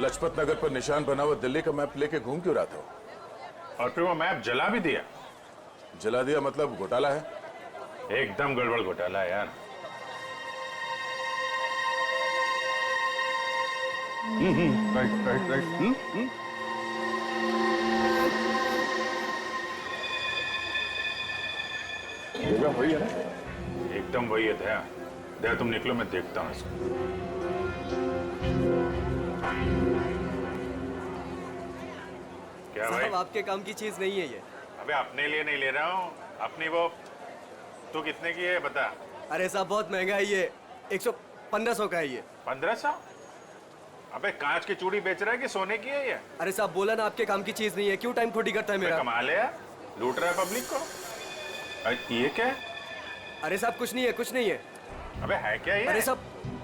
लजपत नगर पर निशान बना हुआ दिल्ली का मैप लेके घूम क्यों रहा था? और फिर वो मैप जला भी दिया। जला दिया मतलब घोटाला है? एकदम गड़बड़ घोटाला है यार। Right right right. जगह वही है ना? एकदम वही है दया। दया तुम निकलो, मैं देखता हूँ इसको। क्या भाई? साहब आपके काम की चीज नहीं है ये। अबे अपने लिए नहीं ले रहा हूँ, अपनी वो। तू कितने की है बता। अरे साहब बहुत महंगा है ये, 1500 का है ये। 1500? अबे कांच की चूड़ी बेच रहा है कि सोने की है ये? अरे साहब बोला ना आपके काम की चीज नहीं है, क्यों टाइम खोटी करता है मेरा? कमाल है यार, लूट रहा है पब्लिक को। ये क्या है? अरे साहब कुछ नहीं है, कुछ नहीं है। अबे है क्या ये? अरे साहब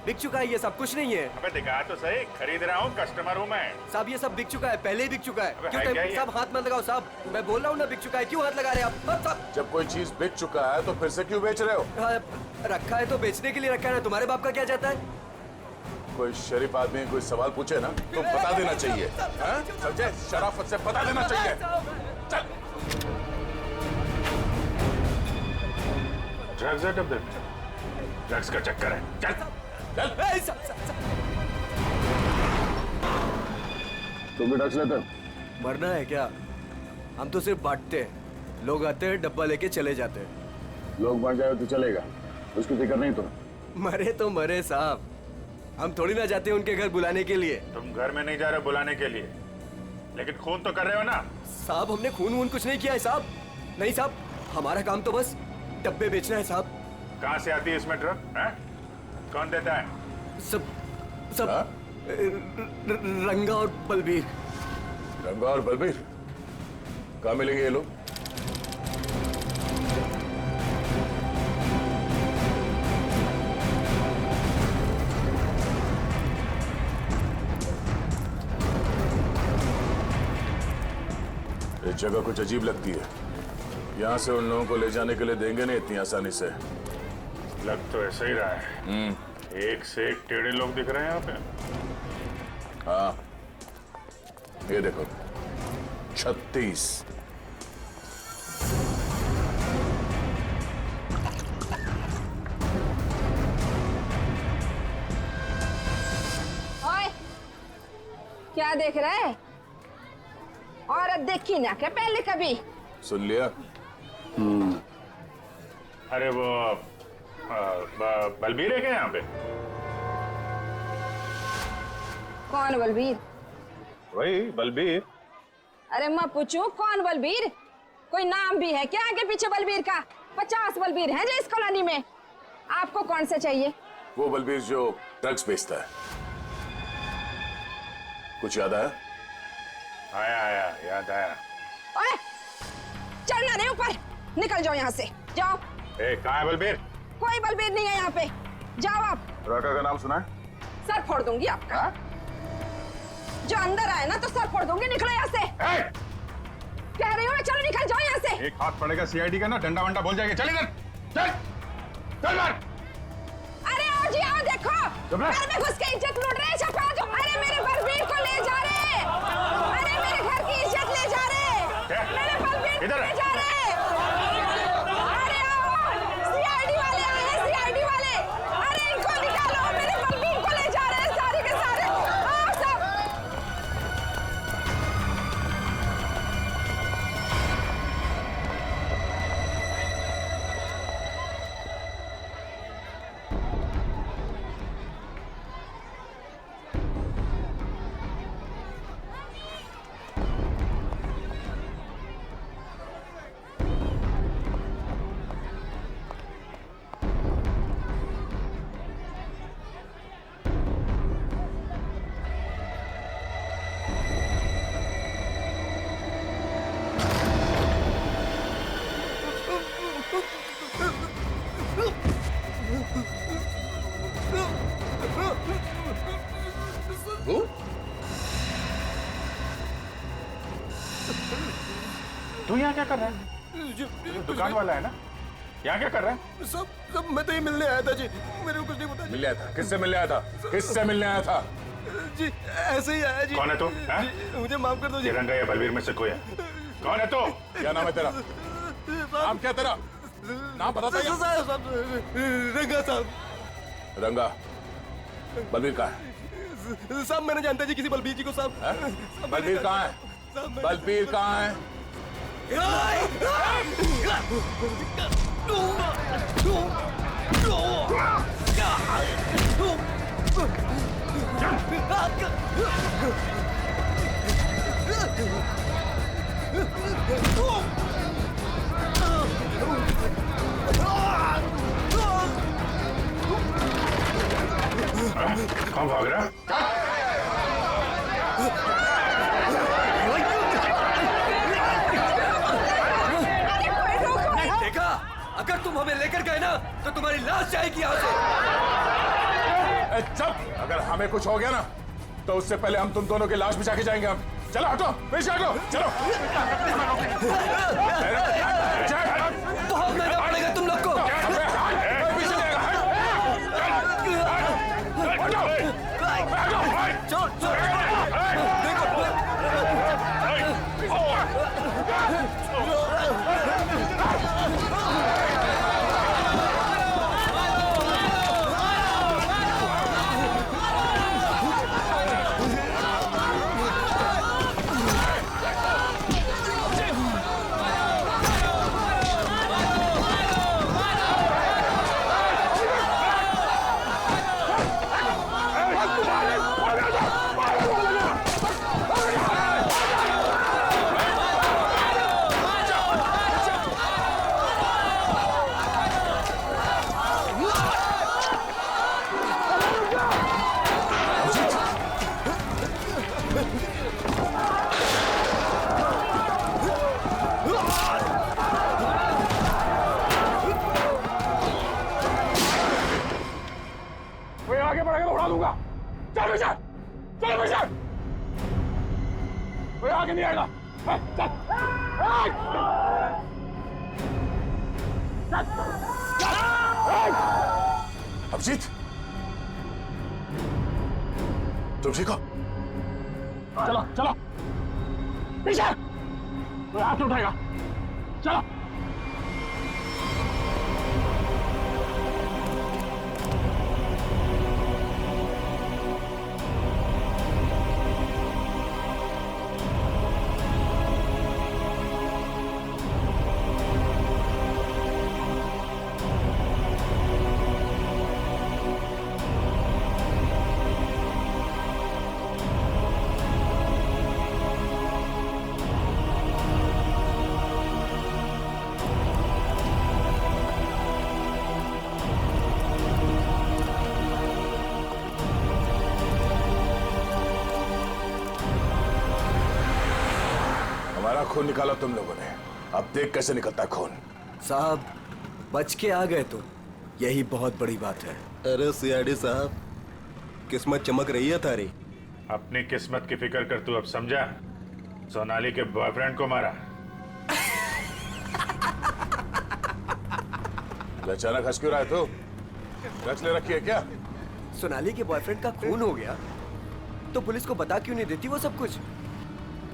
बिक चुका है ये सब, कुछ नहीं है। अबे दिखा तो सही, खरीद रहा हूँ, कस्टमर हूँ मैं। साहब ये सब बिक चुका है, पहले ही बिक चुका है। अबे क्यों है क्या टाइम ये? साहब हाथ मत लगाओ साहब, मैं बोल रहा हूँ ना बिक चुका है, क्यों हाथ लगा रहे हैं आप? साहब जब कोई चीज बिक चुका है तो फिर से क्यों बेच रहे हो? रखा है तो बेचने के लिए रखा है ना, तुम्हारे बाप का क्या जाता है? कोई शरीफ आदमी कोई सवाल पूछे ना तो बता देना चाहिए। हाँ? समझे? शराफत से बता देना चाहिए। चल। ड्रग्स है डब्बे में, ड्रग्स का चक्कर है। चल चल। तुम भी ड्रग्स लेते? मरना है क्या? हम तो सिर्फ बांटते हैं, लोग आते हैं डब्बा लेके चले जाते हैं। लोग मर जाए तो चलेगा, उसकी फिक्र नहीं तुम्हें? मरे तो मरे साहब, हम थोड़ी ना जाते हैं उनके घर बुलाने के लिए। तुम घर में नहीं जा रहे बुलाने के लिए, लेकिन खून तो कर रहे हो ना? साहब हमने खून वून कुछ नहीं किया है साहब। नहीं साहब, हमारा काम तो बस डब्बे बेचना है साहब। कहाँ से आती है इसमें ड्रग? कौन देता है? सब हाँ? रंगा और बलबीर। रंगा और बलबीर कहाँ मिलेंगे ये लोग? ये जगह कुछ अजीब लगती है। यहाँ से उन लोगों को ले जाने के लिए देंगे नहीं इतनी आसानी से। लग तो ऐसा ही रहा है। एक से एक टेढ़े लोग दिख रहे हैं यहाँ पे। हाँ ये देखो 36। ओए, क्या देख रहा है? औरत देखी ना क्या पहले कभी? सुन लिया? अरे वो बलबीर है क्या यहाँ पे? कौन बलबीर? वही बलबीर। अरे मैं पूछूं कौन बलबीर? कोई नाम भी है क्या आगे पीछे बलबीर का? 50 बलबीर हैं जो इस कॉलोनी में। आपको कौन सा चाहिए? वो बलबीर जो ड्रग्स बेचता है। कुछ याद आया? आया आया, याद आया। ओए, चढ़ना नहीं ऊपर, निकल जाओ यहाँ से, जाओ। कहाँ है बलबीर? कोई बलबीर नहीं है यहाँ पे, जाओ आप। राका का नाम सुना है? सर फोड़ दूंगी आपका। जो अंदर आए ना तो सर फोड़ दूंगी, निकलो यहाँ से। कह रही हूँ चलो निकल जाओ यहाँ से। एक हाथ पड़ेगा सीआईडी का ना, डंडा वंडा बोल जाएगा। चल इधर, चल चल मार। अरे आओ जी आओ, देखो चुप रह। घर में घुस के इज्जत लूट रहे हैं छपरा जो। अरे मेरे बलबीर को ले जा रहे, अरे मेरे घर की इज्जत ले जा रहे, मेरे बलबीर को ले जा रहे। अरे आओ, सीआईडी वाले आए हैं, सीआईडी वाले। अरे इनको निकालो, मेरे बलबीर को ले जा रहे हैं सारे के सारे। आओ सब। तू यहाँ क्या कर रहा है? दुकान वाला है ना? यहाँ क्या कर रहा है? सब मैं तो ये मिलने आया था जी, मेरे को कुछ नहीं पता। मिलने आया था? किससे मिलने आया था? किससे मिलने आया था? जी ऐसे ही आया जी। कौन है तू? हाँ? जी, मुझे माफ कर दो जी। रंगा या बलवीर में से कोई है? कौन है तू? क्या नाम है तेरा? नाम क्या तेरा? नाम बताता है? रंगा साहब। रंगा। बलवीर कहाँ है? साहब मैंने जानता जी किसी बलबीर जी को साहब। हैं? बलवीर कहाँ है? बलवीर कहाँ है? कौन भाग रहा है? देखा, अगर तुम हमें लेकर गए ना तो तुम्हारी लाश जाएगी यहाँ से। चुप! अगर हमें कुछ हो गया ना तो उससे पहले हम तुम दोनों की लाश बिछा के जाएंगे हम। चलो हटो, पीछे हटो, चलो। बहुत महंगा पड़ेगा तुम लोग को। पीछे जाएगा। चल चल आगे बढ़ेगा तो उड़ा दूंगा। चल पीछे, चल पीछे। कोई आगे नहीं आएगा। चल। अभिजीत, तुम ठीक हो? चलो चलो पीछे। कोई हाथ नहीं उठाएगा। चलो। हमारा खून निकाला तुम लोगों ने, अब देख कैसे निकलता है खून। साहब बच के आ गए तो यही बहुत बड़ी बात है। अरे सीआईडी साहब, किस्मत चमक रही है थारी। अपनी किस्मत की फिक्र कर तू अब समझा? सोनाली के बॉयफ्रेंड को मारा। अचानक हंस क्यों रहा है तू? ड्रग्स ले रखी है क्या? सोनाली के बॉयफ्रेंड का खून हो गया तो पुलिस को बता क्यों नहीं देती वो सब कुछ?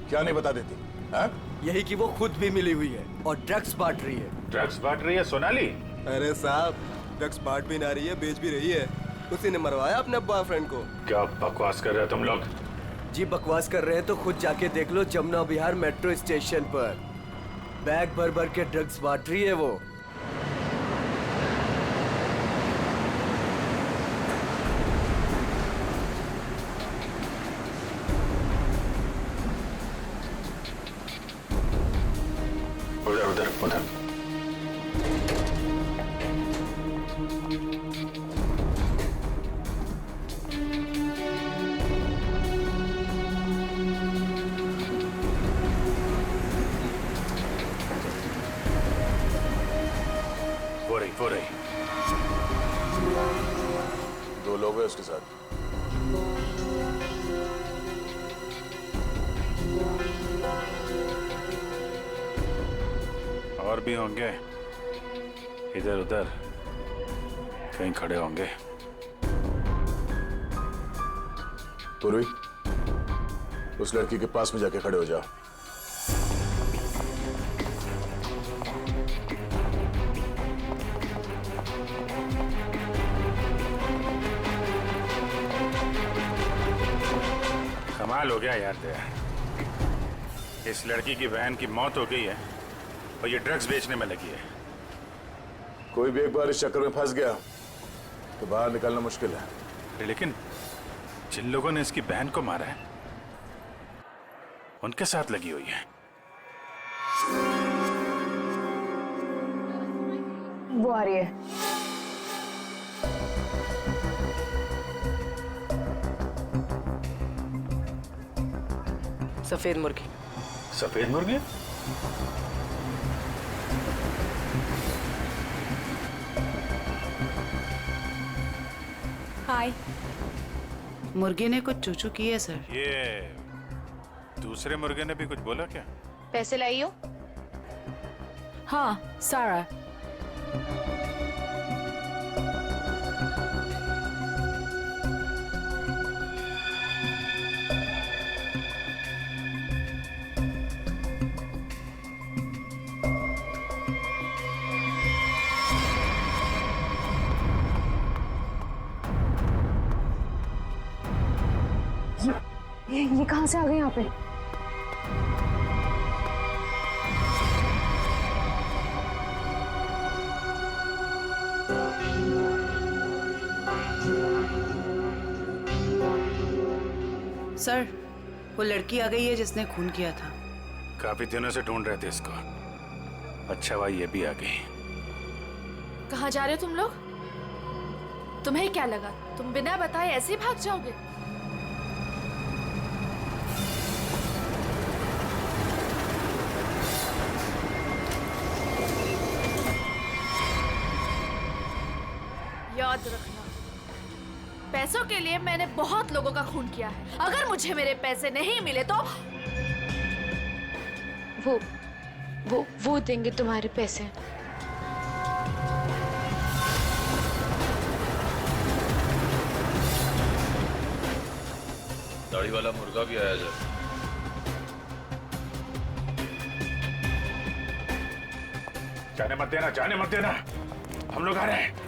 क्या नहीं बता देती? हाँ? यही कि वो खुद भी मिली हुई है और ड्रग्स बांट रही है। ड्रग्स बांट रही है सोनाली? अरे साहब, ड्रग्स बांट भी ना रही है, बेच भी रही है। उसी ने मरवाया अपने बॉयफ्रेंड को। क्या बकवास कर रहे हो तुम लोग? जी बकवास कर रहे हैं तो खुद जाके देख लो, जमुना बिहार मेट्रो स्टेशन पर बैग भर भर के ड्रग्स बांट रही है वो। उधर उधर उधर। वो रही। दो लोग हैं उसके साथ। और भी होंगे, इधर उधर कहीं खड़े होंगे। पूर्वी, उस लड़की के पास में जाके खड़े हो जाओ। कमाल हो गया यार तेरा। इस लड़की की बहन की मौत हो गई है और ये ड्रग्स बेचने में लगी है। कोई भी एक बार इस चक्कर में फंस गया तो बाहर निकलना मुश्किल है। लेकिन जिन लोगों ने इसकी बहन को मारा है उनके साथ लगी हुई है। वो आ रही है। सफेद मुर्गी। सफेद मुर्गी? हाय। मुर्गे ने कुछ चूचू की है सर। ये दूसरे मुर्गे ने भी कुछ बोला क्या? पैसे लाई हो? हाँ, सारा। ये कहाँ से आ गए यहाँ पे? सर, वो लड़की आ गई है जिसने खून किया था। काफी दिनों से ढूंढ रहे थे इसको। अच्छा भाई ये भी आ गई। कहाँ जा रहे हो तुम लोग? तुम्हें क्या लगा तुम बिना बताए ऐसे ही भाग जाओगे? याद रखना, पैसों के लिए मैंने बहुत लोगों का खून किया है। अगर मुझे मेरे पैसे नहीं मिले तो वो देंगे तुम्हारे पैसे। दाढ़ी वाला मुर्गा भी आया जब। जाने मत देना, जाने मत देना, हम लोग आ रहे हैं।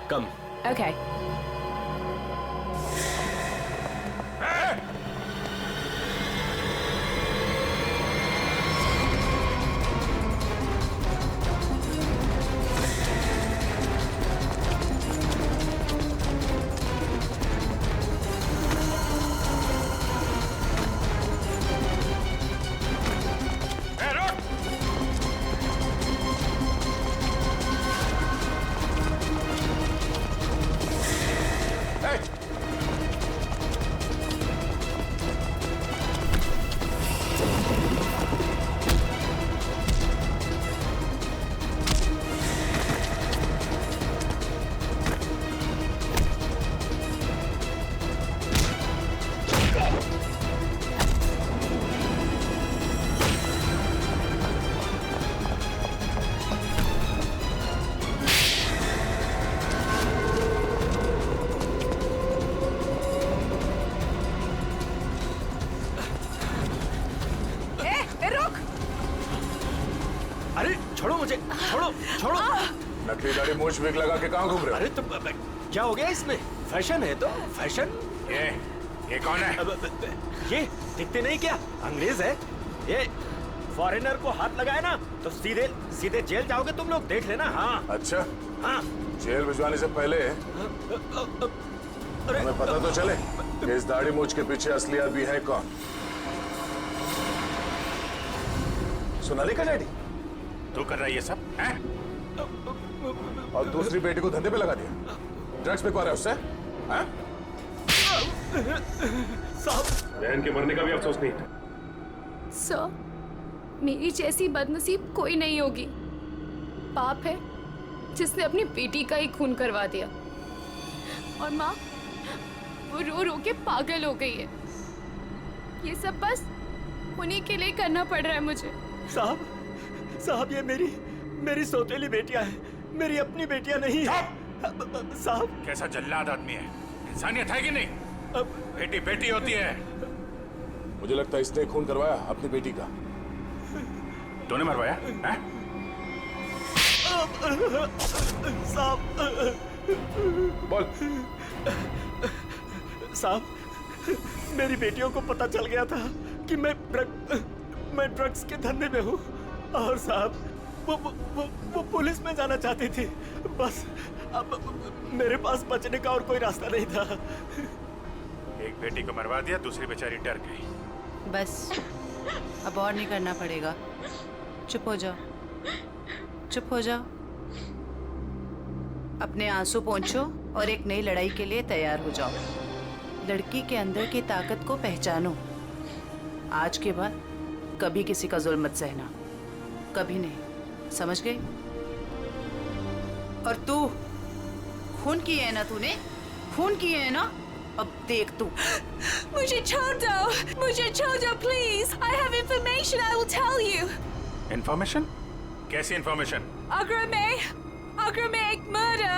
कम। Okay. अरे छोड़ो मुझे, छोड़ो छोड़ो। नकली दाढ़ी मूछ विग लगा के कहाँ घूम रहे हो? अरे तो क्या हो गया इसमें? फैशन है तो फैशन। ये कौन है? ये दिखते नहीं क्या? अंग्रेज है ये। फॉरेनर को हाथ लगाए ना तो सीधे सीधे जेल जाओगे तुम लोग, देख लेना। हाँ अच्छा, हाँ। जेल भिजवाने से पहले हमें पता तो चले कि इस दाढ़ी मूछ के पीछे असली आदमी है कौन। सोनाली का डैडी तू कर रहा है ये सब हैं? और दूसरी बेटी को धंधे पे लगा दिया, ड्रग्स बिकवा रहा है उससे, हैं? बहन के मरने का भी अफसोस नहीं था। सर, मेरी जैसी बदनसीब कोई नहीं होगी। पाप है जिसने अपनी बेटी का ही खून करवा दिया। और माँ, वो रो रो के पागल हो गई है। ये सब बस उन्हीं के लिए करना पड़ रहा है मुझे। साहब ये मेरी सौतेली बेटियां हैं, मेरी अपनी बेटियां नहीं है। साहब कैसा जल्लाद आदमी है, इंसानियत है कि नहीं? बेटी बेटी होती है। मुझे लगता है इसने खून करवाया अपनी बेटी का। तूने मरवाया है? साहब बोल। साहब, मेरी बेटियों को पता चल गया था कि मैं ड्रग्स के धंधे में हूँ, और साहब वो पुलिस में जाना चाहती थी। बस अब मेरे पास बचने का और कोई रास्ता नहीं था। एक बेटी को मरवा दिया, दूसरी बेचारी डर गई। बस अब और नहीं करना पड़ेगा। चुप हो जाओ, चुप हो जाओ। अपने आंसू पोंछो और एक नई लड़ाई के लिए तैयार हो जाओ। लड़की के अंदर की ताकत को पहचानो। आज के बाद कभी किसी का जुल्म मत सहना, कभी नहीं, समझ गए? और तू खून किए है ना, तूने खून किए है ना, अब देख तू। मुझे छोड़ दो, मुझे छोड़ दो please. I have information I will tell you. Information? कैसी इंफॉर्मेशन? अगर में एक मर्डर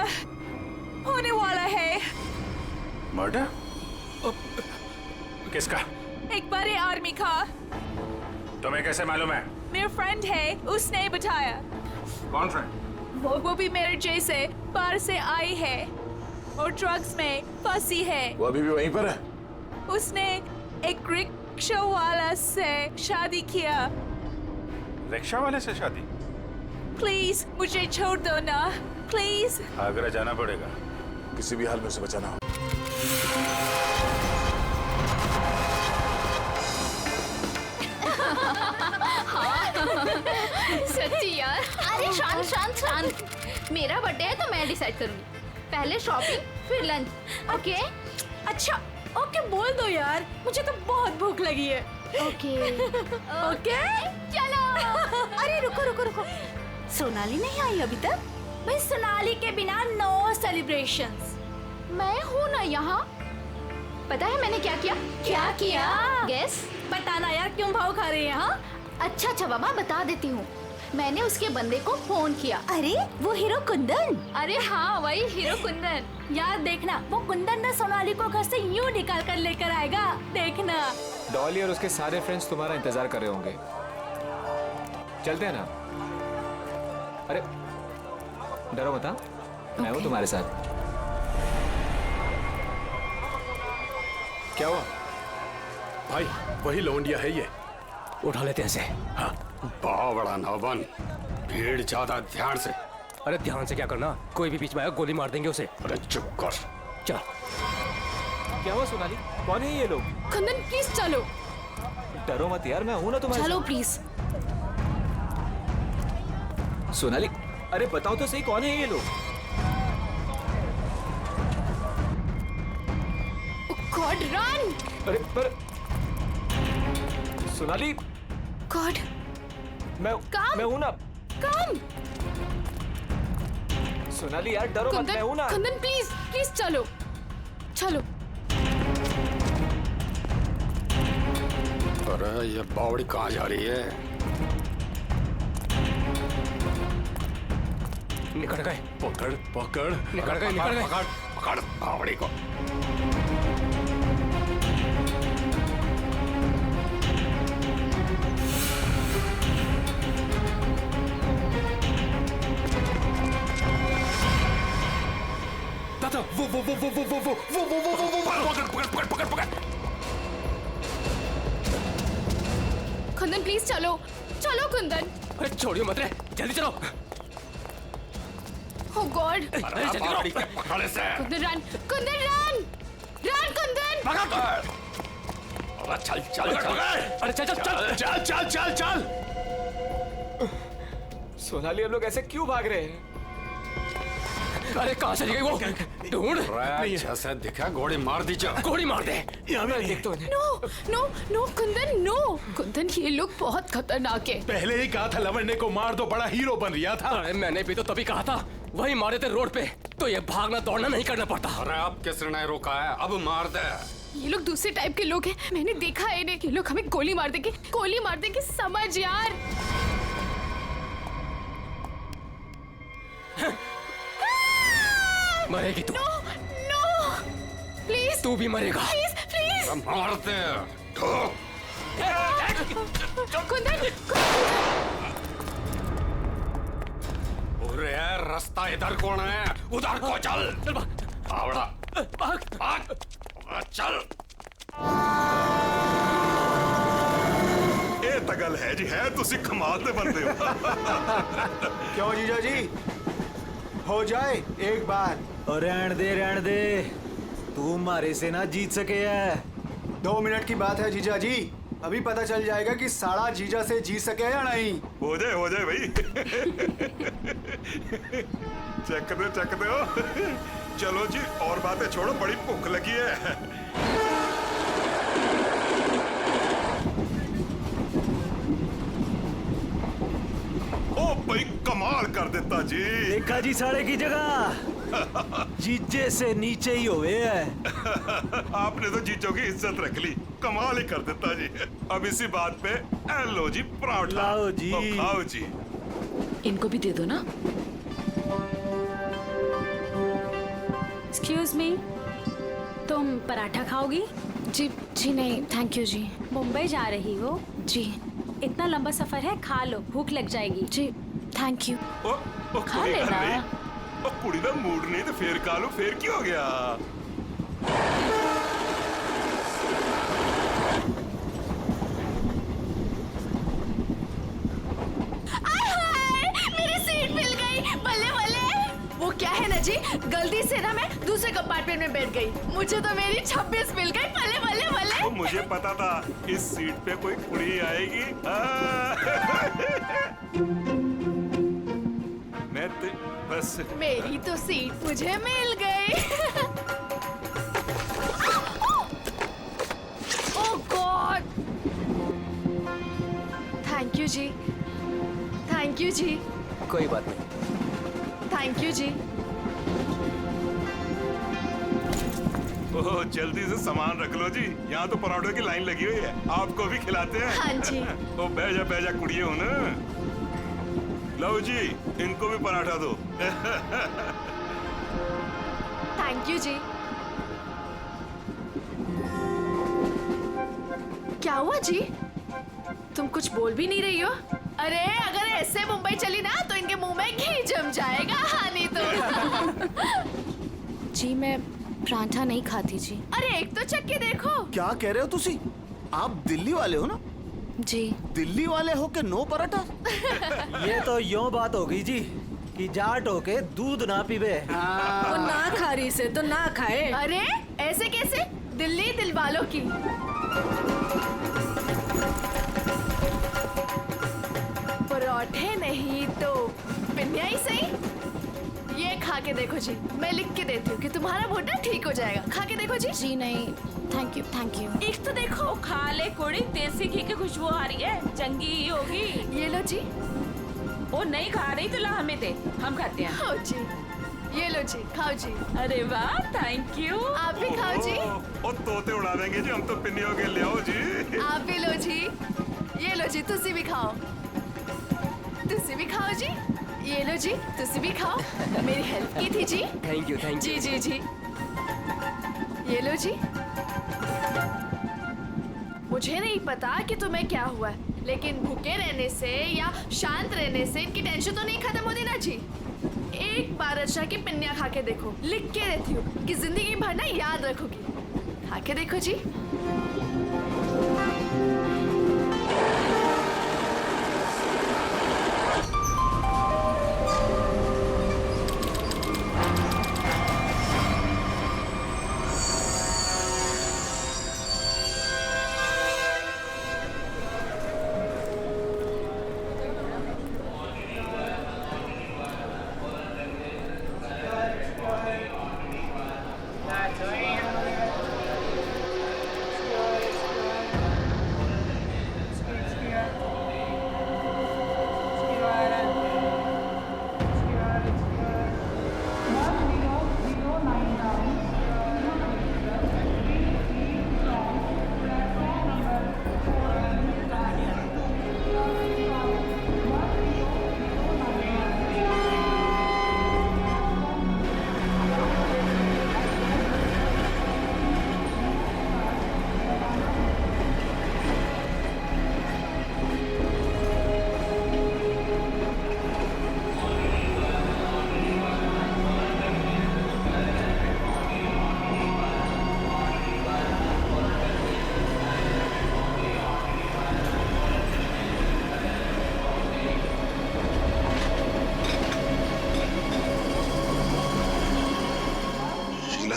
होने वाला है। मर्डर? किसका? एक बड़े आदमी का। तुम्हें कैसे मालूम है? मेरा फ्रेंड है, उसने बताया। कौन फ्रेंड? वो भी मेरे जैसे बाहर से आई है और ड्रग्स में फंसी है। वो अभी भी वहीं पर है? उसने एक रिक्शा वाला से शादी किया। रिक्शा वाले से शादी? प्लीज मुझे छोड़ दो ना, प्लीज। आगरा जाना पड़ेगा। किसी भी हाल में उसे बचाना हो। सच्ची यार। अरे शांत शांत शांत, मेरा बर्थडे है तो मैं डिसाइड करूंगी। पहले शॉपिंग फिर लंच, ओके? अच्छा ओके बोल दो यार, मुझे तो बहुत भूख लगी है। ओके ओके चलो। अरे रुको रुको रुको, सोनाली नहीं आई अभी तक? भाई सोनाली के बिना नो सेलिब्रेशंस। मैं हूँ ना यहाँ। पता है मैंने क्या किया? क्या किया? गेस। बताना यार, क्यों भाव खा रही है? हाँ अच्छा बाबा बता देती हूँ। मैंने उसके बंदे को फोन किया। अरे वो हीरो कुंदन? अरे हाँ वही हीरो कुंदन। यार देखना, वो कुंदन ना सोनाली को घर से यूं निकाल कर लेकर आएगा, देखना। डॉली और उसके सारे फ्रेंड्स तुम्हारा इंतजार कर रहे होंगे। चलते हैं ना? अरे डरो मत, मैं हूँ तुम्हारे साथ। क्या हुआ भाई? वही लौंडिया है ये। उठा लेते हैं इसे। हाँ, बहुत बड़ा नौबन, भीड़ ज्यादा, ध्यान से। अरे ध्यान से क्या करना, कोई भी बीच में आया गोली मार देंगे उसे। अरे चुप कर। चल। क्या हुआ सोनाली, कौन है ये लोग? कुंदन प्लीज चलो। डरो मत यार, मैं हूं ना तुम्हारे चलो साथ। प्लीज। सोनाली अरे बताओ तो सही, कौन है ये लोग? God run. अरे पर सोनाली। गॉड। मैं हूं ना। कम। सोनाली यार डरो मत, मैं हूं ना। कुंदन प्लीज प्लीज चलो चलो। अरे ये बावड़ी कहाँ जा रही है? निकल गए। पकड़ पकड़। निकल गए, निकल गए। पकड़ पकड़ बावड़ी को। कुंदन प्लीज चलो चलो कुंदन। अरे छोड़ियो मत रे, जल्दी चलो। Oh God! अरे जल्दी करो। पकड़ इसे। Kundan run, Kundan run, run Kundan. चल चल चल। अरे चल चल चल चल चल चल चल। सोनाली हम लोग ऐसे क्यों भाग रहे हैं? अरे कहाँ चली गई वो? ढूंढ। अच्छा से दिखा, गोली मार दी। गोली मार दे। देख तो no no no Kundan no. Kundan ये लोग बहुत खतरनाक है। पहले ही कहा था लवंडे को मार दो, बड़ा हीरो बन रहा था। अरे मैंने भी तो तभी कहा था। वही मारे थे रोड पे, तो ये भागना दौड़ना नहीं करना पड़ता। अरे अब किसने नहीं रोका है, अब मार दे। ये लोग दूसरे टाइप के लोग हैं, मैंने देखा है इन्हें। ये लोग हमें गोली मार देंगे, समझ यार। मरेगी तू। नो प्लीज, तू भी मरेगा। प्लीज मार दे। कुंदन, अरे रास्ता इधर कौन है, उधर को चल। आवड़ा भाग चल। ਇਹ ਤਾਂ ਗੱਲ ਹੈ ਜੀ, ਹੈ ਤੁਸੀਂ ਕਮਾਲ ਦੇ ਬੰਦੇ ਹੋ। क्यों जीजा जी, हो जाए एक बार। और रहन दे, तू हमारे से ना जीत सके है। 2 मिनट की बात है जीजा जी, अभी पता चल जाएगा कि साला जीजा से जीत सके या नहीं। हो जाए भाई। चक दे हो। चलो जी, और बातें छोड़ो, बड़ी भूख लगी है। ओ भाई कमाल कर देता जी। देखा जी साढ़े की जगह जीजे से नीचे ही हुए है। आपने तो जीजों की इज्जत रख ली, कमाल ही कर देता जी। अब इसी बात पे लो जी पराठा। लाओ जी। तो खाओ जी। इनको भी दे दो ना। एक्सक्यूज मी, तुम पराठा खाओगी? जी नहीं थैंक यू जी। मुंबई जा रही हो? जी। इतना लंबा सफर है, खा लो, भूख लग जाएगी। जी थैंक यू। खा लेना। कुड़ी दा मूड नहीं तो फिर खा लो, फिर क्या हो गया। मेरी सीट मिल गई, बल्ले बल्ले। वो क्या है ना जी, गलती से ना मैं दूसरे कंपार्टमेंट में बैठ गई, मुझे तो मेरी 26 मिल गई। बल्ले बल्ले बल्ले। तो मुझे पता था इस सीट पे कोई कुड़ी आएगी। मैं तो बस मेरी तो सीट मुझे मिल गई। Oh god, thank you ji, thank you ji. कोई बात नहीं। थैंक यू जी। ओह जल्दी से सामान रख लो जी, यहाँ तो पराठों की लाइन लगी हुई है, आपको भी खिलाते हैं। हाँ जी। ओ बैजा कुड़िए हो ना। लो जी, इनको भी पराठा दो। थैंक यू जी। क्या हुआ जी, तुम कुछ बोल भी नहीं रही हो? अरे अगर ऐसे मुंबई चली ना तो इनके मुंह में घी जम जाएगा। हाँ नहीं तो। जी मैं पराठा नहीं खाती जी। अरे एक तो चक्के देखो। क्या कह रहे हो तुसी? आप दिल्ली वाले हो ना? जी। दिल्ली वाले हो के नो पराठा? ये तो यूं बात हो गई जी कि जाट हो के दूध ना पीवे। वो ना खा रही से तो ना खाए। अरे ऐसे कैसे, दिल्ली दिल वालों की। पराठे नहीं तो पिन्या ही सही। ये खा के देखो जी, मैं लिख के देती हूँ कि तुम्हारा मोटा ठीक हो जाएगा। खा के देखो जी। जी नहीं थैंक यू। एक तो देखो, खा ले कोड़ी, देसी घी की खुशबू आ रही है, चंगी ही होगी। ये लो जी। ओ नहीं खा रही तो ला हमें दे, हम खाते हैं। खाओ जी, ये लो जी, खाओ जी। अरे वाह थैंक यू। आप भी खाओ जी। ओ तोते उड़ा देंगे जी, हम तो पिन्नियों के ले आओ जी। आप भी लो जी, ये लो जी, तुसी भी खाओ। तुसी भी खाओ जी, ये लो जी, तुसी भी खाओ। मेरी हेल्प की थी जी। थैंक यू जी जी जी। ये लो जी। मुझे नहीं पता कि तुम्हें क्या हुआ है, लेकिन भूखे रहने से या शांत रहने से इनकी टेंशन तो नहीं खत्म होती ना जी। एक बार अच्छा की पिन्निया खा के देखो, लिख के देती हूँ कि जिंदगी भर ना याद रखोगी। खा के देखो जी।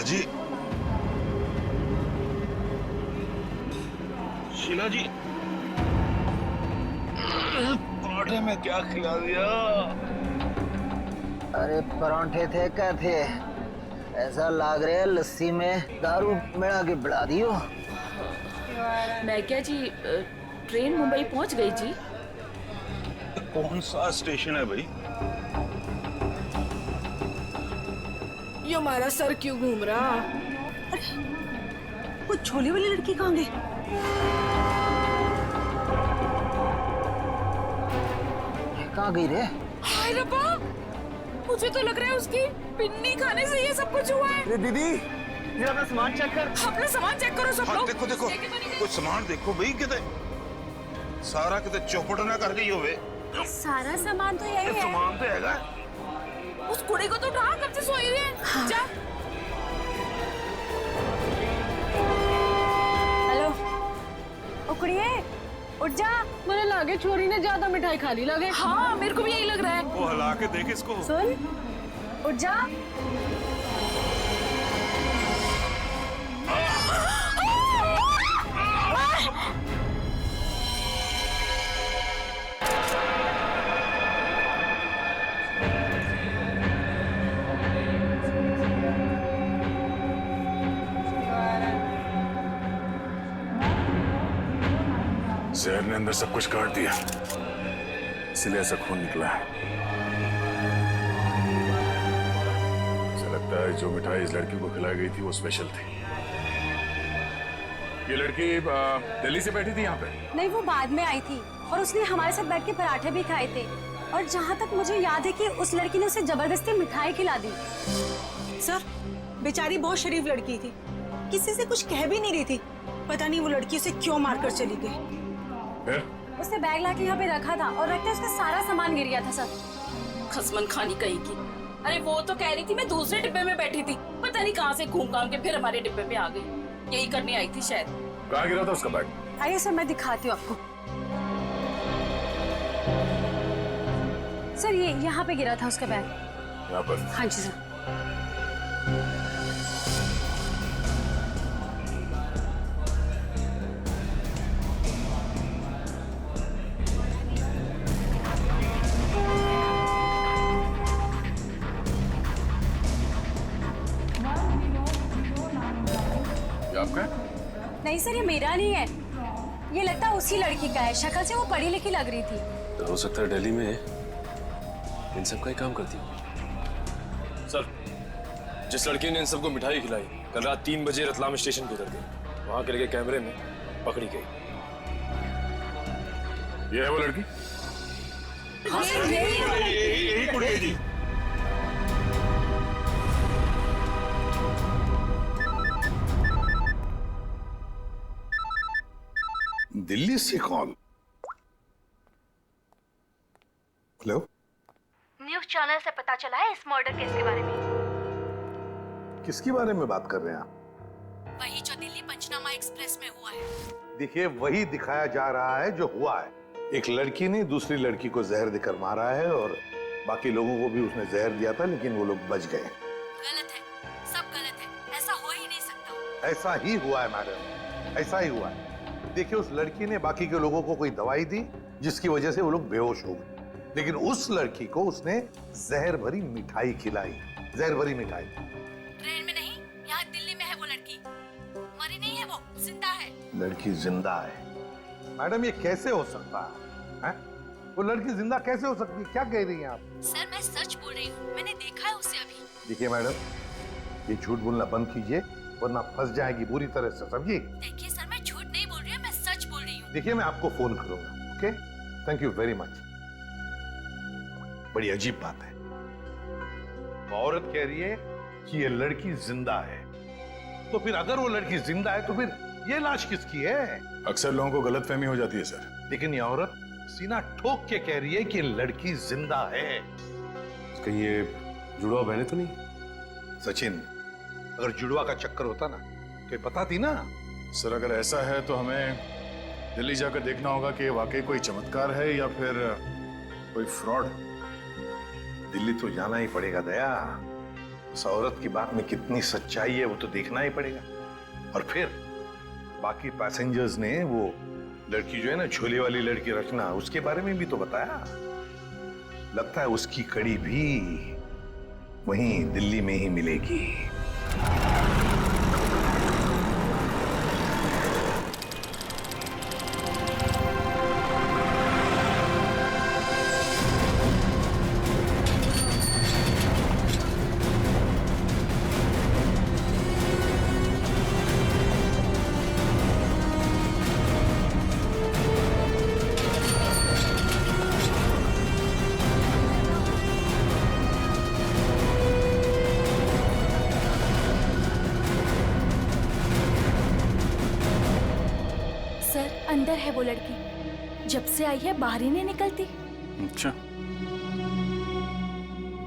जी, शीला जी, पराठे में क्या खिला दिया? अरे परांठे थे क्या थे? ऐसा लाग रहा है लस्सी में दारू मिला के बढ़ा दियो। मैं क्या जी, ट्रेन मुंबई पहुंच गई जी। कौन सा स्टेशन है भाई? ये हमारा सर क्यों घूम रहा? अरे वो छोले वाली लड़की कहाँ गई? कहाँ गई रे? हाय रब्बा, मुझे तो लग रहा है उसकी पिन्नी खाने से ये सब कुछ हुआ है। दीदी ये अपना सामान चेक कर। अपना सामान चेक करो सब लोग। देखो देखो, कुछ सामान देखो भाई, किते सारा किते चौपट ना कर गई होवे। सारा सामान तो यही है। सामान तो हैगा। उस कुड़ी को तो उठा, कब से सोई हुई है। हाँ। जा। हेलो, ओ कुड़िए, उठ जा। मुझे लगे छोरी ने ज्यादा मिठाई खा ली लगे। हाँ, मेरे को भी यही लग रहा है। वो हिला के देख इसको। सुन, उठ जा। जहर ने अंदर सब कुछ काट दिया, इसलिए ऐसा खून निकला है। मुझे लगता है जो मिठाई इस लड़की को खिलाई गई थी वो स्पेशल थी। ये लड़की दिल्ली से बैठी थी यहाँ पे? नहीं, वो बाद में आई थी और उसने हमारे साथ बैठ के पराठे भी खाए थे। और जहाँ तक मुझे याद है कि उस लड़की ने उसे जबरदस्ती मिठाई खिला दी। सर, बेचारी बहुत शरीफ लड़की थी, किसी से कुछ कह भी नहीं रही थी। पता नहीं वो लड़की उसे क्यों मारकर चली गई। उसने बैग लाके यहाँ पे रखा था और रखते उसका सारा सामान गिर गया था सर। खसमन खानी कहीं की। अरे वो तो कह रही थी मैं दूसरे डिब्बे में बैठी थी, पता नहीं कहाँ से घूम घाम के फिर हमारे डिब्बे पे आ गई। यही करने आई थी शायद। कहाँ गिरा था उसका बैग? आइए सर, मैं दिखाती हूँ आपको। सर, ये यहाँ पे गिरा था उसका बैग। यहाँ पर? हाँ जी सर। नहीं सर, ये मेरा नहीं है, ये लगता है उसी लड़की का है। शक्ल से वो पढ़ी लिखी लग रही थी। तो हो सकता है दिल्ली में इन सब का ही काम करती हो। सर, जिस लड़की ने इन सबको मिठाई खिलाई कल रात 3 बजे रतलाम स्टेशन पे उतर गई, वहां के लगे कैमरे में पकड़ी गई। ये है वो लड़की? यही कुड़ी जी। दिल्ली से कॉल। हेलो, न्यूज़ चैनल से पता चला है इस मर्डर केस के बारे में। किसके बारे में बात कर रहे हैं आप? वही जो दिल्ली पंचनामा एक्सप्रेस में हुआ है। देखिए, वही दिखाया जा रहा है जो हुआ है। एक लड़की ने दूसरी लड़की को जहर देकर मारा है और बाकी लोगों को भी उसने जहर दिया था, लेकिन वो लोग बच गए। गलत है, सब गलत है, ऐसा हो ही नहीं सकता। ऐसा ही हुआ है मैडम, ऐसा ही हुआ है। देखिए, उस लड़की ने बाकी के लोगों को कोई दवाई दी जिसकी वजह से वो लोग बेहोश हो गए, लेकिन उस लड़की को उसने जहर भरी मिठाई खिलाई। जहर भरी मिठाई। ट्रेन में नहीं, यहाँ दिल्ली में है वो लड़की। मरी नहीं है, वो जिंदा है। लड़की जिंदा है? मैडम, ये कैसे हो सकता है? वो लड़की जिंदा कैसे हो सकती है? क्या कह रही हैं आप? सर, मैं सच बोल रही हूँ, मैंने देखा है उसे अभी। देखिए मैडम, ये झूठ बोलना बंद कीजिए वरना फंस जाएगी बुरी तरह से, समझी? देखिए सर, मैं झूठ नहीं बोल रही हूँ, मैं सच बोल रही हूँ। देखिए, मैं आपको फोन करूंगा। Okay, thank you very much. बड़ी अजीब बात है, औरत कह रही है कि ये लड़की जिंदा है, तो फिर अगर वो लड़की जिंदा है तो फिर ये लाश किसकी है? अक्सर लोगों को गलतफहमी हो जाती है सर। लेकिन ये औरत सीना ठोक के कह रही है कि लड़की जिंदा है। कहीं ये जुड़वा बहने तो नहीं? सचिन, अगर जुड़वा का चक्कर होता ना तो पता थी ना। सर, अगर ऐसा है तो हमें दिल्ली जाकर देखना होगा कि वाकई कोई चमत्कार है या फिर कोई फ्रॉड। दिल्ली तो जाना ही पड़ेगा दया। उस औरत की बात में कितनी सच्चाई है वो तो देखना ही पड़ेगा। और फिर बाकी पैसेंजर्स ने वो लड़की जो है ना, झोले वाली लड़की रचना, उसके बारे में भी तो बताया। लगता है उसकी कड़ी भी वहीं दिल्ली में ही मिलेगी। अंदर है वो लड़की, जब से आई है बाहर ही नहीं निकलती। अच्छा,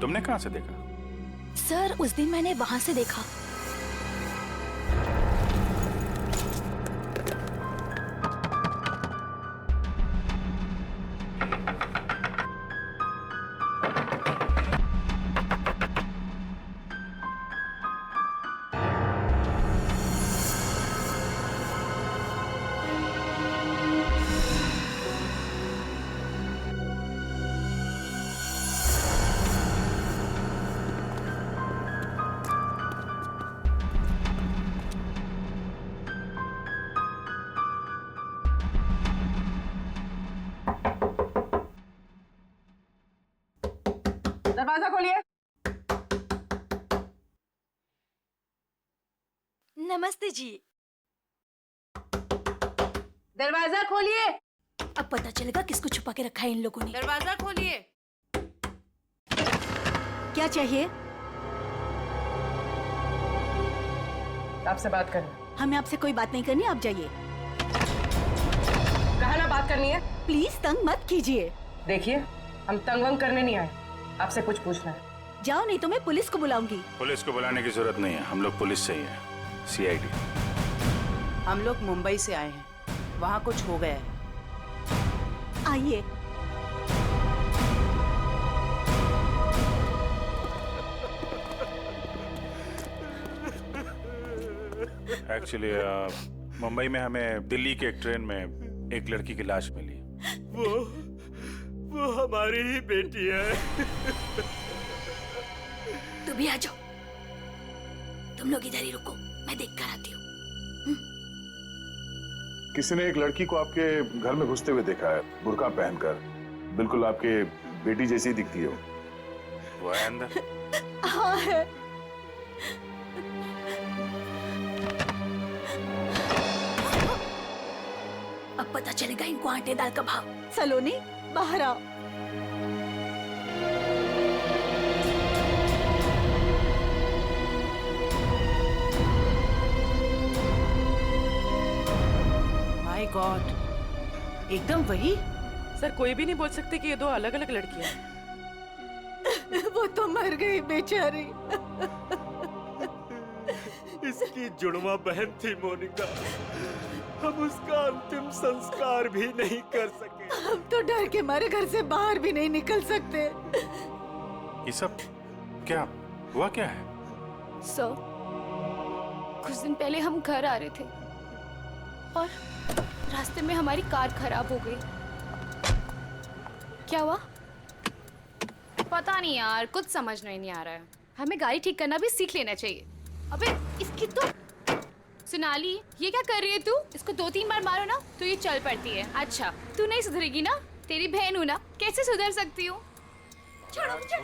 तुमने कहां से देखा? सर उस दिन मैंने वहां से देखा। दरवाजा खोलिए। नमस्ते जी। दरवाजा खोलिए। अब पता चलेगा किसको छुपा के रखा है इन लोगों ने। दरवाजा खोलिए। क्या चाहिए? आपसे बात करनी। हमें आपसे कोई बात नहीं करनी, आप जाइए। कहा ना बात करनी है। प्लीज तंग मत कीजिए। देखिए हम तंग वंग करने नहीं आए, आपसे कुछ पूछना है। जाओ नहीं तो मैं पुलिस को बुलाऊंगी। पुलिस को बुलाने की जरूरत नहीं है, हम लोग पुलिस से ही हैं, CID। हम लोग मुंबई से आए हैं, वहाँ कुछ हो गया है। आइए। एक्चुअली मुंबई में हमें दिल्ली के एक ट्रेन में एक लड़की की लाश मिली। वो हमारी ही बेटी है। तुम भी आ जाओ, तुम लोग इधर ही रुको, मैं देख कर आती हूँ। किसी ने एक लड़की को आपके घर में घुसते हुए देखा है, बुर्का पहनकर, बिल्कुल आपके बेटी जैसी दिखती है वो है अंदर? हाँ है। अब पता चलेगा इनको आटे दाल का भाव। सलोनी बाहर आओ। माय गॉड, एकदम वही। सर कोई भी नहीं बोल सकते कि ये दो अलग अलग लड़कियां हैं। वो तो मर गई बेचारी। इसकी जुड़वा बहन थी मोनिका, हम उसका अंतिम संस्कार भी नहीं कर सके। हम तो डर के मारे घर से बाहर भी नहीं निकल सकते। ये सब क्या हुआ, क्या है? सर कुछ दिन पहले हम घर आ रहे थे और रास्ते में हमारी कार खराब हो गई। क्या हुआ? पता नहीं यार, कुछ समझ नहीं आ रहा है। हमें गाड़ी ठीक करना भी सीख लेना चाहिए। अबे इसकी तो सोनाली, ये क्या कर रही है तू? इसको 2-3 बार मारो ना तो ये चल पड़ती है। अच्छा तू नहीं सुधरेगी ना, तेरी बहन हूँ ना, कैसे सुधर सकती हूँ? छोड़ो मुझे।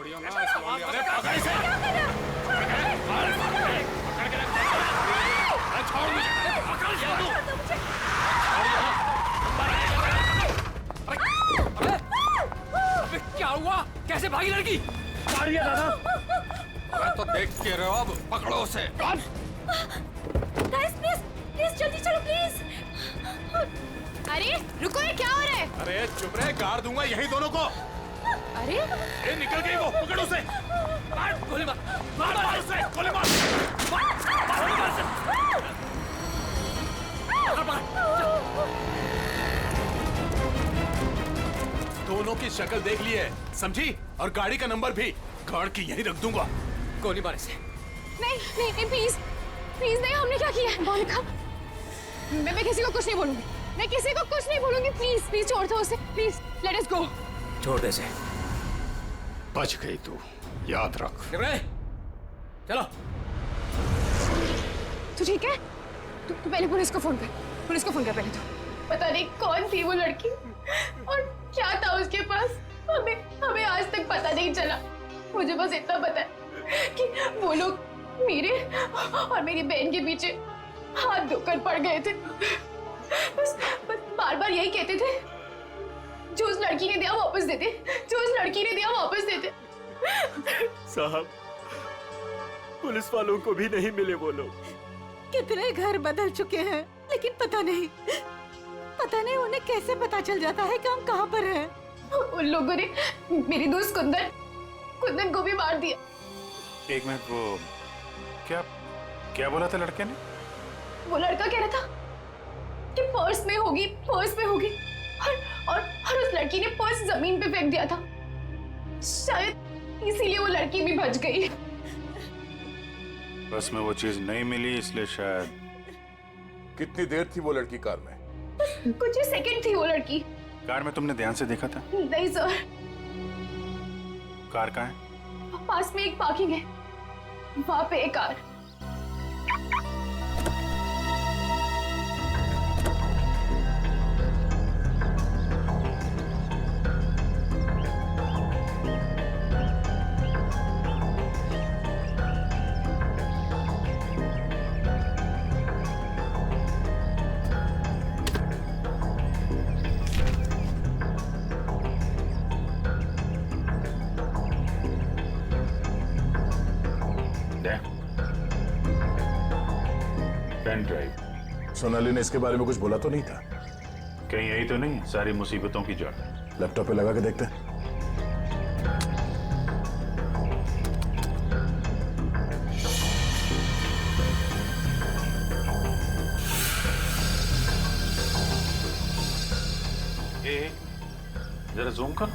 क्या हुआ? कैसे भागी लड़की? मारिए दादा। अरे तो देख के रहो, अब पकड़ो उसे। गाइस प्लीज प्लीज जल्दी चलो प्लीज। अरे रुको, ये क्या हो रहा है? अरे चुप रहे, गाड़ दूंगा यही दोनों को। अरे ए, निकल गई वो, पकड़ उसे। गोली मार, मार उसे, गोली मार। दोनों की शक्ल देख ली है, समझी? और गाड़ी का नंबर भी गाड़ के यहीं रख दूंगा। गोली मार इसे, नहीं नहीं नहीं प्लीज प्लीज नहीं, हमने क्या किया है? मोनिका, मैं किसी को कुछ नहीं बोलूंगी, मैं किसी को कुछ नहीं बोलूंगी। प्लीज प्लीज छोड़ दो उसे, प्लीज लेट अस गो। छोड़ दे से। बच गई तू, याद रख। चलो। तू ठीक है? तू पहले पुलिस को फोन कर, पुलिस को फोन कर पहले। तो पता नहीं कौन थी वो लड़की और क्या था उसके पास, हमें आज तक पता नहीं चला। मुझे बस इतना पता है कि वो लोग मेरे और मेरी बहन के पीछे हाथ धोकर पड़ गए थे। बस बार बार यही कहते थे, जो उस लड़की ने दिया वापस देते, जो उस लड़की ने दिया वापस देते। साहब, पुलिस वालों को भी नहीं मिले वो लोग। कितने घर बदल चुके हैं, लेकिन पता नहीं उन्हें कैसे पता चल जाता है कि हम कहाँ पर हैं। उन लोगों ने मेरी दोस्त कुंदन को भी मार दिया। एक मिनट, वो क्या बोला था लड़के ने? वो लड़का कह रहा था कि पर्स में होगी और उस लड़की ने पर्स जमीन पे फेंक दिया था। शायद इसीलिए वो लड़की भी बच गई। बस में वो चीज नहीं मिली, इसलिए शायद। कितनी देर थी वो लड़की कार में? कुछ ही सेकंड थी वो लड़की। कार में तुमने ध्यान से देखा था? नहीं सर। कार कहाँ है? पास में एक पार्किंग है, वहां पे एक कार। सोनाली ने इसके बारे में कुछ बोला तो नहीं था? कहीं यही तो नहीं सारी मुसीबतों की जड़? लैपटॉप पे लगा के देखते हैं। जरा जूम कर।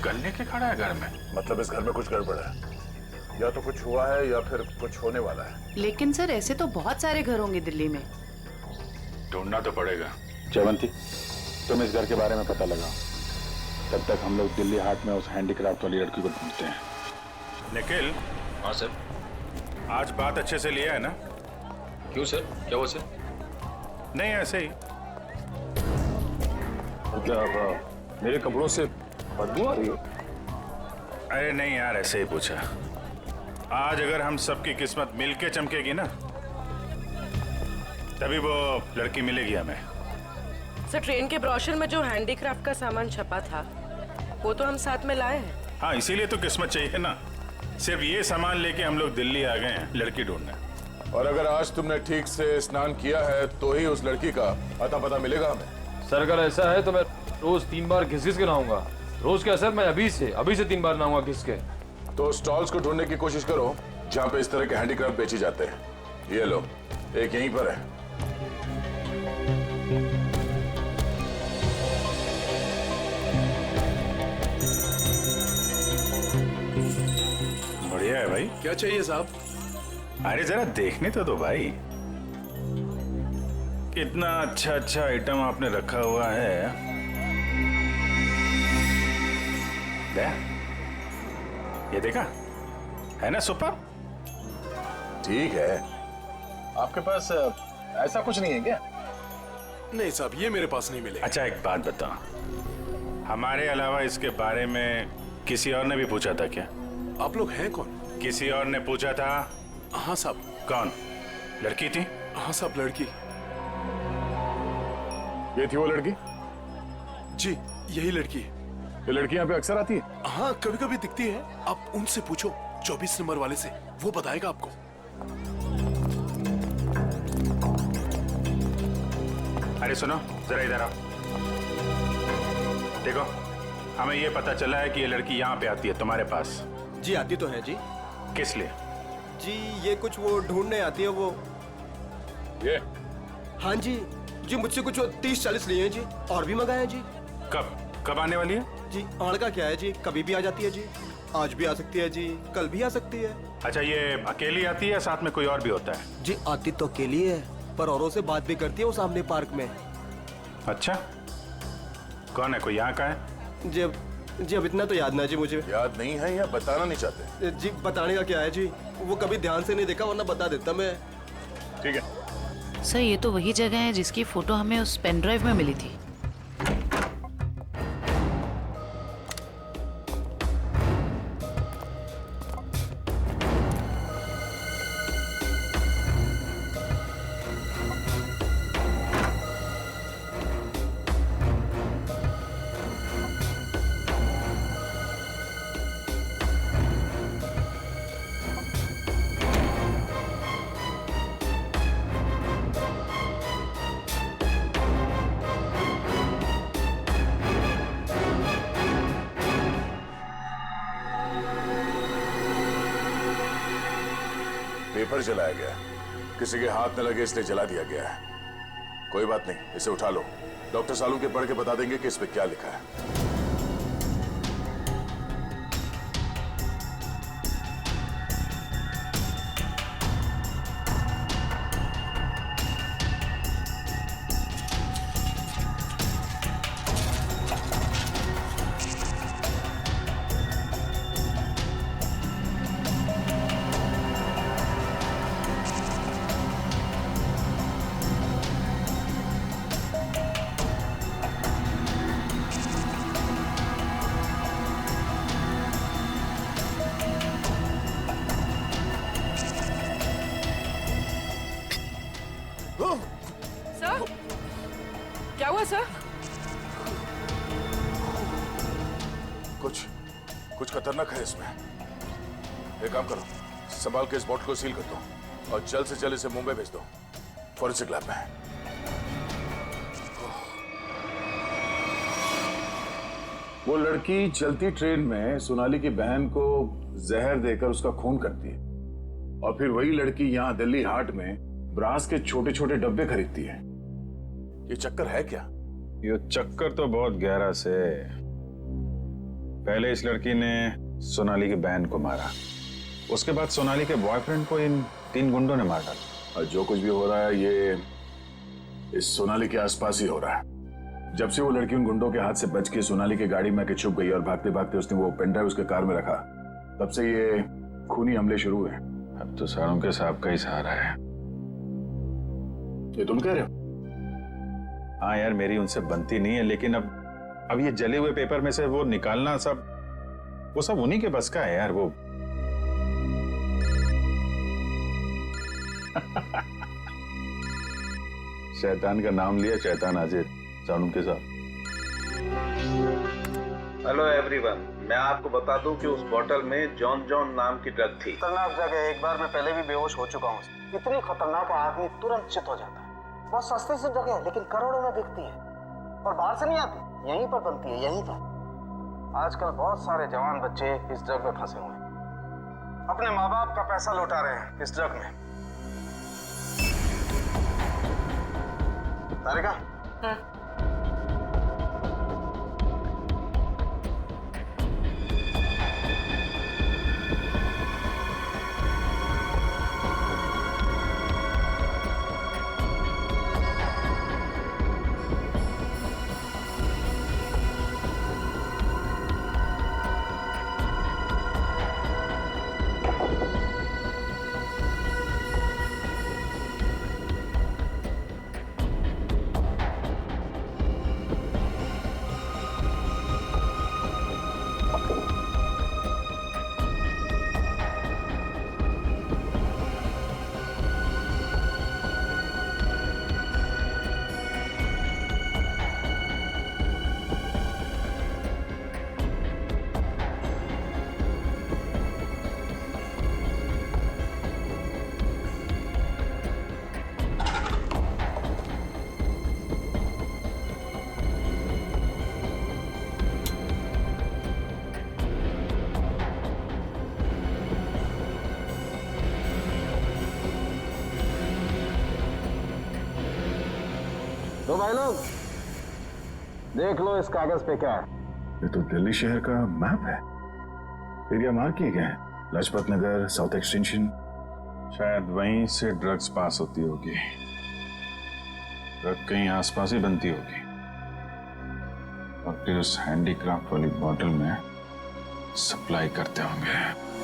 गन लेके खड़ा है घर में? मतलब इस घर में कुछ गड़बड़ है, या तो कुछ हुआ है या फिर कुछ होने वाला है। लेकिन सर ऐसे तो बहुत सारे घर होंगे दिल्ली में। ढूंढना तो पड़ेगा। जयवंती, तुम इस घर के बारे में पता लगाओ, तब तक हम लोग दिल्ली हाट में उस हैंडीक्राफ्ट वाली लड़की को ढूंढते हैं। निखिल। हाँ सर। आज बात अच्छे से लिया है ना? क्यों सर, क्या हुआ सर? नहीं, ऐसे ही। क्या मेरे कपड़ों से बदबू आ रही है? अरे नहीं यार, ऐसे ही पूछा। आज अगर हम सबकी किस्मत मिलके चमकेगी ना, तभी वो लड़की मिलेगी हमें। सर, ट्रेन के ब्रोशर में जो हैंडीक्राफ्ट का सामान छपा था, वो तो हम साथ में लाए हैं। हाँ, इसीलिए तो किस्मत चाहिए ना। सिर्फ ये सामान लेके हम लोग दिल्ली आ गए हैं लड़की ढूंढने। और अगर आज तुमने ठीक से स्नान किया है तो ही उस लड़की का अता पता मिलेगा हमें। सर, अगर ऐसा है तो मैं रोज 3 बार घिस के नहाऊंगा। रोज क्या सर, मैं अभी से 3 बार नहाऊंगा घिस के। तो स्टॉल्स को ढूंढने की कोशिश करो जहाँ पे इस तरह के हैंडीक्राफ्ट बेची जाते हैं। ये लो, एक यहीं पर है। बढ़िया है भाई। क्या चाहिए साहब? अरे जरा देखने तो दो भाई, कितना अच्छा आइटम आपने रखा हुआ है। ये देखा है ना, सुपर। ठीक है, आपके पास ऐसा कुछ नहीं है क्या? नहीं साहब, ये मेरे पास नहीं मिलेगा। अच्छा, एक बात बताओ, हमारे अलावा इसके बारे में किसी और ने भी पूछा था क्या? आप लोग हैं कौन? किसी और ने पूछा था? हाँ साहब। कौन? लड़की थी? हाँ साहब, लड़की। ये थी वो लड़की? जी, यही लड़की है। ये लड़की यहाँ पे अक्सर आती है? हाँ, कभी कभी दिखती है। आप उनसे पूछो, 24 नंबर वाले से, वो बताएगा आपको। अरे सुनो, जरा इधर आओ। देखो, हमें ये पता चला है कि ये लड़की यहाँ पे आती है तुम्हारे पास। जी आती तो है जी। किस लिए? जी ये कुछ वो ढूंढने आती है वो। ये? हाँ जी, मुझसे कुछ 30-40 लिए हैं जी, और भी मंगाए हैं जी। कब आने वाली है? जी आड़ का क्या है जी, कभी भी आ जाती है जी। आज भी आ सकती है जी, कल भी आ सकती है। अच्छा, ये अकेली आती है, साथ में कोई और भी होता है? जी आती तो अकेली है, पर औरों से बात भी करती है वो सामने पार्क में। अच्छा, कौन है, कोई यहाँ का है? जी अब इतना तो याद ना जी मुझे। याद नहीं है या बताना नहीं चाहते? जी बताने का क्या है जी, वो कभी ध्यान से नहीं देखा, वरना बता देता मैं। ठीक है सर, ये तो वही जगह है जिसकी फोटो हमें उस पेन ड्राइव में मिली थी। पेपर जलाया गया, किसी के हाथ न लगे इसलिए जला दिया गया है। कोई बात नहीं, इसे उठा लो, डॉक्टर सालू के पढ़ के बता देंगे कि इस पे क्या लिखा है। सर, क्या हुआ सर? कुछ खतरनाक है इसमें। एक काम करो, संभाल के इस बॉटल को सील कर दो और जल्द से जल्द इसे मुंबई भेज दो, फॉरेंसिक लैब में। वो लड़की चलती ट्रेन में सोनाली की बहन को जहर देकर उसका खून करती है, और फिर वही लड़की यहाँ दिल्ली हाट में ब्रास के छोटे छोटे डब्बे खरीदती है। ये चक्कर है क्या? ये चक्कर तो बहुत गहरा से। पहले इस लड़की ने सोनाली की बहन को मारा, उसके बाद सोनाली के बॉयफ्रेंड को इन 3 गुंडों ने मार डाला। और जो कुछ भी हो रहा है ये इस सोनाली के आसपास ही हो रहा है। जब से वो लड़की उन गुंडों के हाथ से बच के सोनाली की गाड़ी में आके छुप गई और भागते भागते उसने वो पेन ड्राइव उसके कार में रखा, तब से ये खूनी हमले शुरू हुए। अब तो सारों के साहब का ही सहारा है। ये तुम कह रहे हो? हाँ यार, मेरी उनसे बनती नहीं है, लेकिन अब ये जले हुए पेपर में से वो निकालना वो सब उन्हीं के बस का है यार। वो शैतान का नाम लिया, शैतान हाजिर सानू के साथ। हेलो एवरीवन, मैं आपको बता दूं कि उस बोतल में जॉन जॉन नाम की ड्रग थी। खतरनाक जगह है, एक बार मैं पहले भी बेहोश हो चुका हूँ। इतनी खतरनाक आदमी तुरंत चित हो जाता है। बहुत सस्ती सी जगह है, लेकिन करोड़ों में बिकती है और बाहर से नहीं आती, यहीं पर बनती है, यहीं पर। आजकल बहुत सारे जवान बच्चे इस ड्रग में फंसे हुए हैं, अपने माँ बाप का पैसा लौटा रहे हैं इस ड्रग में। तारिका, तो भाई लोग देख लो इस कागज पे क्या है। ये तो दिल्ली शहर का मैप है। एरिया मार्क किए गए, लाजपत नगर, साउथ एक्सटेंशन। शायद वहीं से ड्रग्स पास होती होगी। ड्रग कहीं आसपास ही बनती होगी और फिर उस हैंडीक्राफ्ट वाली बॉटल में सप्लाई करते होंगे।